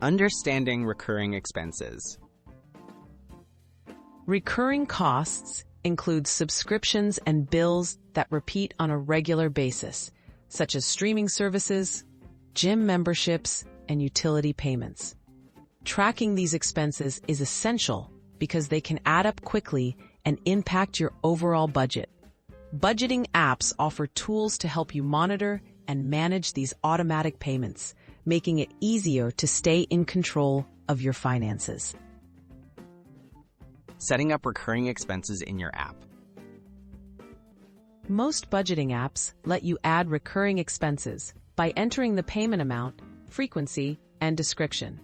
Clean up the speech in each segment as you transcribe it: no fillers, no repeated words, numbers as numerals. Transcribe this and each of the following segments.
Understanding recurring expenses. Recurring costs include subscriptions and bills that repeat on a regular basis, such as streaming services, gym memberships, and utility payments. Tracking these expenses is essential because they can add up quickly and impact your overall budget. Budgeting apps offer tools to help you monitor and manage these automatic payments, making it easier to stay in control of your finances. Setting up recurring expenses in your app. Most budgeting apps let you add recurring expenses by entering the payment amount, frequency, and description.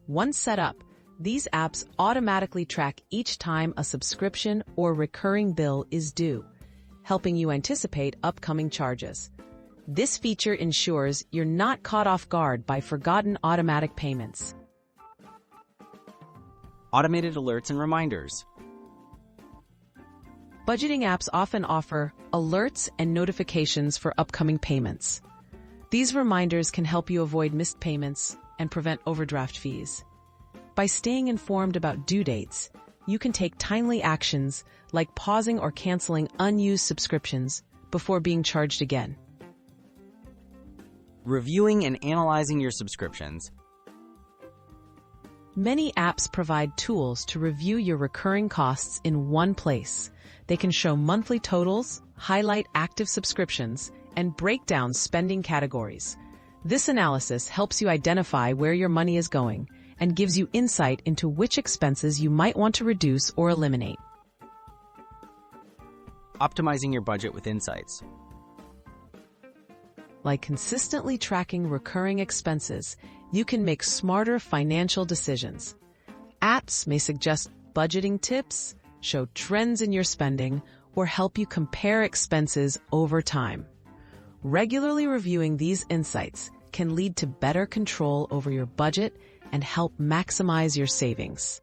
Once set up, these apps automatically track each time a subscription or recurring bill is due, helping you anticipate upcoming charges. This feature ensures you're not caught off guard by forgotten automatic payments. Automated alerts and reminders. Budgeting apps often offer alerts and notifications for upcoming payments. These reminders can help you avoid missed payments and prevent overdraft fees. By staying informed about due dates, you can take timely actions like pausing or canceling unused subscriptions before being charged again. Reviewing and analyzing your subscriptions. Many apps provide tools to review your recurring costs in one place. They can show monthly totals, highlight active subscriptions, and break down spending categories. This analysis helps you identify where your money is going and gives you insight into which expenses you might want to reduce or eliminate. Optimizing your budget with insights. Like consistently tracking recurring expenses, you can make smarter financial decisions. Apps may suggest budgeting tips, show trends in your spending, or help you compare expenses over time. Regularly reviewing these insights can lead to better control over your budget and help maximize your savings.